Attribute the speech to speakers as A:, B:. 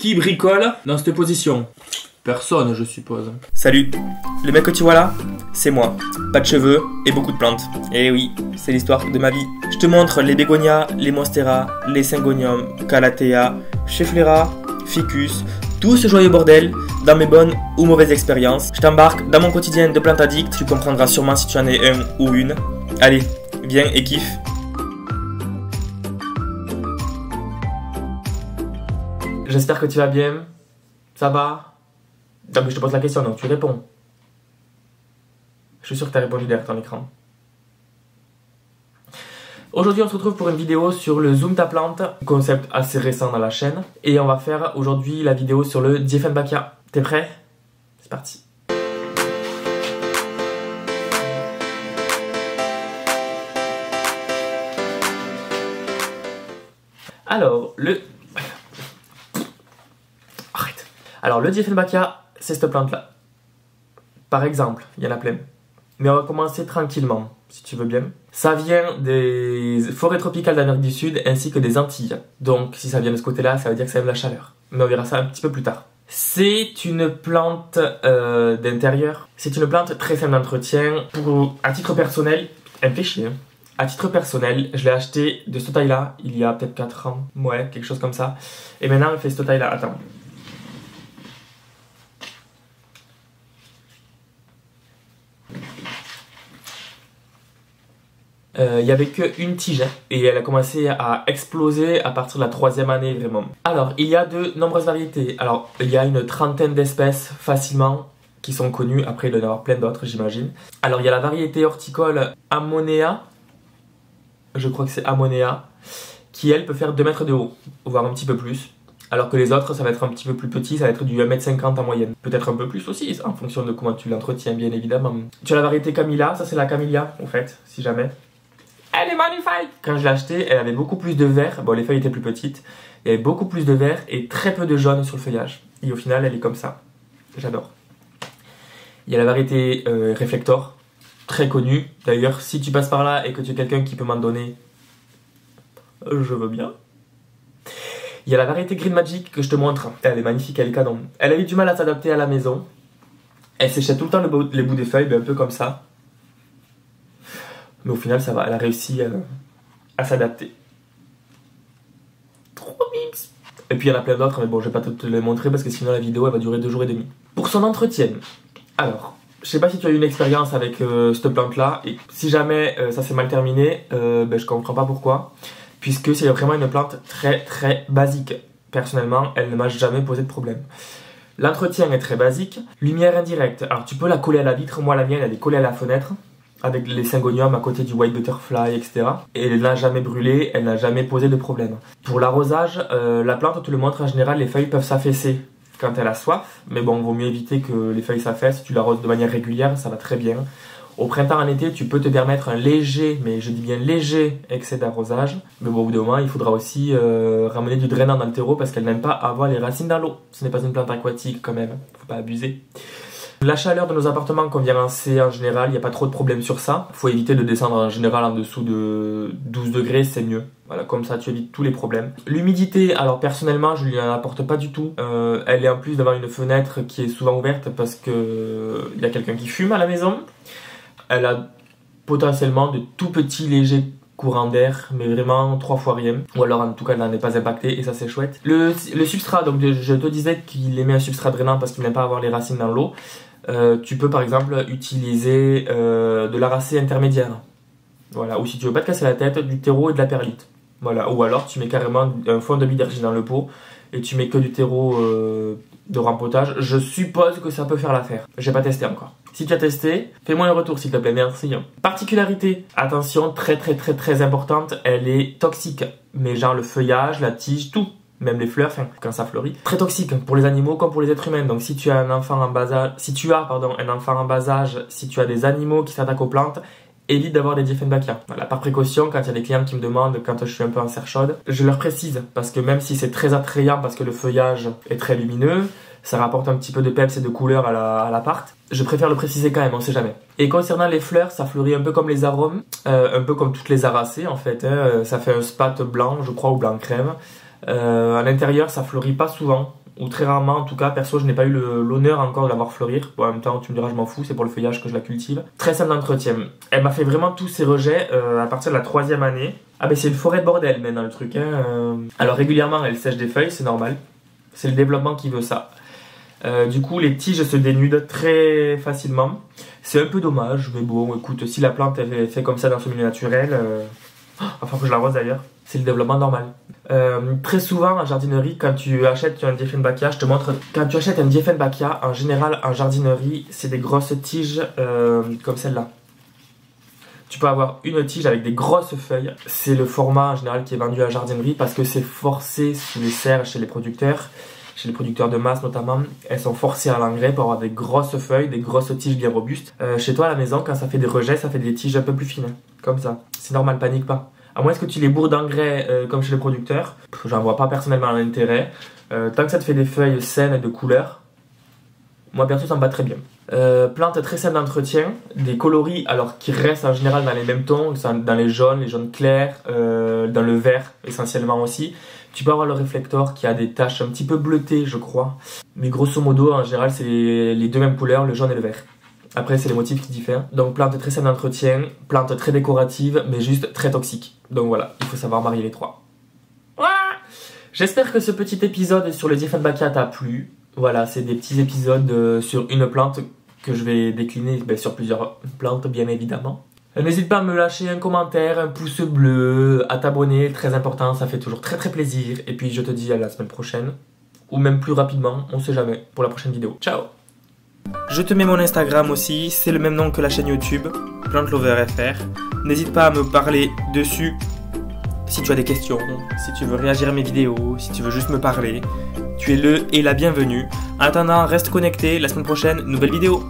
A: Qui bricole dans cette position? Personne, je suppose.
B: Salut, le mec que tu vois là, c'est moi. Pas de cheveux et beaucoup de plantes. Et oui, c'est l'histoire de ma vie. Je te montre les bégonias, les monstera, les syngoniums, calathea, schefflera, ficus, tout ce joyeux bordel dans mes bonnes ou mauvaises expériences. Je t'embarque dans mon quotidien de plante addict, tu comprendras sûrement si tu en es un ou une. Allez, viens et kiffe. J'espère que tu vas bien. Ça va? Non mais je te pose la question, donc tu réponds. Je suis sûr que tu as répondu derrière ton écran. Aujourd'hui on se retrouve pour une vidéo sur le Zoom ta plante, concept assez récent dans la chaîne. Et on va faire aujourd'hui la vidéo sur le Dieffenbachia. T'es prêt? C'est parti. Alors, le Dieffenbachia, c'est cette plante-là. Par exemple, il y en a plein. Mais on va commencer tranquillement, si tu veux bien. Ça vient des forêts tropicales d'Amérique du Sud ainsi que des Antilles. Donc, si ça vient de ce côté-là, ça veut dire que ça aime la chaleur. Mais on verra ça un petit peu plus tard. C'est une plante d'intérieur. C'est une plante très simple d'entretien. À titre personnel, elle me fait chier. À titre personnel, je l'ai acheté de cette taille-là, il y a peut-être 4 ans. Ouais, quelque chose comme ça. Et maintenant, elle fait cette taille-là. Attends. Il n'y avait qu'une tige et elle a commencé à exploser à partir de la 3e année vraiment. Alors, il y a de nombreuses variétés. Alors, il y a une trentaine d'espèces facilement qui sont connues. Après, il doit y en avoir plein d'autres, j'imagine. Alors, il y a la variété horticole Amonea. Je crois que c'est Amonea. Qui, elle, peut faire 2 mètres de haut, voire un petit peu plus. Alors que les autres, ça va être un petit peu plus petit, ça va être du 1,50 m en moyenne. Peut-être un peu plus aussi, en fonction de comment tu l'entretiens, bien évidemment. Tu as la variété Camilla, ça c'est la Camellia, en fait, si jamais. Elle est magnifique! Quand je l'ai achetée, elle avait beaucoup plus de vert. Bon, les feuilles étaient plus petites. Il y avait beaucoup plus de vert et très peu de jaune sur le feuillage. Et au final, elle est comme ça. J'adore. Il y a la variété Reflector, très connue. D'ailleurs, si tu passes par là et que tu es quelqu'un qui peut m'en donner, je veux bien. Il y a la variété Green Magic que je te montre. Elle est magnifique, elle est canon. Elle a eu du mal à s'adapter à la maison. Elle séchait tout le temps les bouts des feuilles, un peu comme ça. Mais au final, ça va. Elle a réussi à s'adapter. Trop mix. Et puis, il y en a plein d'autres, mais bon, je vais pas te les montrer parce que sinon, la vidéo, elle va durer 2 jours et demi. Pour son entretien, alors, je sais pas si tu as eu une expérience avec cette plante-là. Et si jamais ça s'est mal terminé, je comprends pas pourquoi. Puisque c'est vraiment une plante très très basique. Personnellement, elle ne m'a jamais posé de problème. L'entretien est très basique. Lumière indirecte. Alors, tu peux la coller à la vitre. Moi, la mienne, elle est collée à la fenêtre. Avec les syngoniums à côté du white butterfly, etc. Et elle n'a jamais brûlé, elle n'a jamais posé de problème. Pour l'arrosage, la plante, te le montre, en général, les feuilles peuvent s'affaisser quand elle a soif. Mais bon, il vaut mieux éviter que les feuilles s'affaissent. Tu l'arroses de manière régulière, ça va très bien. Au printemps, en été, tu peux te permettre un léger, mais je dis bien léger, excès d'arrosage. Mais bon, au bout d'un moment, il faudra aussi ramener du drainant dans le terreau parce qu'elle n'aime pas avoir les racines dans l'eau. Ce n'est pas une plante aquatique quand même, faut pas abuser. La chaleur de nos appartements convient assez en général, il n'y a pas trop de problème sur ça. Il faut éviter de descendre en général en dessous de 12 degrés, c'est mieux. Voilà, comme ça tu évites tous les problèmes. L'humidité, alors personnellement je ne lui en apporte pas du tout. Elle est en plus devant une fenêtre qui est souvent ouverte parce que il y a quelqu'un qui fume à la maison. Elle a potentiellement de tout petits légers courants d'air, mais vraiment 3 fois rien. Ou alors en tout cas elle n'en est pas impactée et ça c'est chouette. Le substrat, donc je te disais qu'il aimait un substrat drainant parce qu'il n'aime pas avoir les racines dans l'eau. Tu peux par exemple utiliser de la racée intermédiaire. Voilà. Ou si tu veux pas te casser la tête, du terreau et de la perlite. Voilà. Ou alors tu mets carrément un fond de bidergie dans le pot et tu mets que du terreau de rempotage. Je suppose que ça peut faire l'affaire. J'ai pas testé encore. Si tu as testé, fais-moi un retour s'il te plaît, merci. Particularité, attention, très importante, elle est toxique. Mais genre le feuillage, la tige, tout. Même les fleurs, quand ça fleurit. Très toxique pour les animaux comme pour les êtres humains. Donc si tu as un enfant en bas âge, si tu as des animaux qui s'attaquent aux plantes, évite d'avoir des Dieffenbachia. Voilà, par précaution, quand il y a des clients qui me demandent, quand je suis un peu en serre chaude, je leur précise. Parce que même si c'est très attrayant, parce que le feuillage est très lumineux, ça rapporte un petit peu de peps et de couleur à l'appart, je préfère le préciser quand même, on sait jamais. Et concernant les fleurs, ça fleurit un peu comme les arômes, un peu comme toutes les aracées en fait. Ça fait un spat blanc, je crois, ou blanc crème. À l'intérieur, ça fleurit pas souvent. ou très rarement en tout cas. Perso, je n'ai pas eu l'honneur encore de la voir fleurir. Bon, en même temps, tu me diras, je m'en fous, c'est pour le feuillage que je la cultive. Très simple d'entretien. Elle m'a fait vraiment tous ses rejets à partir de la 3e année. Ah ben c'est une forêt de bordel maintenant le truc. Alors régulièrement, elle sèche des feuilles, c'est normal. C'est le développement qui veut ça. Du coup, les tiges se dénudent très facilement. C'est un peu dommage, mais bon, écoute, si la plante est fait comme ça dans son milieu naturel, enfin que je l'arrose d'ailleurs, c'est le développement normal. Très souvent en jardinerie, quand tu achètes un Dieffenbachia, je te montre, quand tu achètes un Dieffenbachia, en général en jardinerie, c'est des grosses tiges comme celle-là. Tu peux avoir une tige avec des grosses feuilles, c'est le format en général qui est vendu à la jardinerie parce que c'est forcé sous les serres chez les producteurs de masse notamment, elles sont forcées à l'engrais pour avoir des grosses feuilles, des grosses tiges bien robustes. Chez toi à la maison, quand ça fait des rejets, ça fait des tiges un peu plus fines, comme ça. C'est normal, panique pas. À moins que tu les bourres d'engrais comme chez les producteurs, j'en vois pas personnellement l'intérêt. Tant que ça te fait des feuilles saines et de couleur, moi perso ça me va très bien. Plante très simple d'entretien, des coloris alors qui restent en général dans les mêmes tons, dans les jaunes clairs, dans le vert essentiellement aussi. Tu peux avoir le réflector qui a des taches un petit peu bleutées je crois, mais grosso modo en général c'est les deux mêmes couleurs, le jaune et le vert. Après c'est les motifs qui diffèrent. Donc plante très simple d'entretien, plante très décorative mais juste très toxique. Donc voilà, il faut savoir marier les trois. J'espère que ce petit épisode sur le Dieffenbachia t'a plu. Voilà, c'est des petits épisodes sur une plante que je vais décliner sur plusieurs plantes bien évidemment. N'hésite pas à me lâcher un commentaire, un pouce bleu, à t'abonner, très important, ça fait toujours très plaisir. Et puis je te dis à la semaine prochaine, ou même plus rapidement, on sait jamais, pour la prochaine vidéo. Ciao! Je te mets mon Instagram aussi, c'est le même nom que la chaîne YouTube, PlanteLoverFR. N'hésite pas à me parler dessus si tu as des questions, si tu veux réagir à mes vidéos, si tu veux juste me parler. Tu es le et la bienvenue. En attendant, reste connecté, la semaine prochaine, nouvelle vidéo.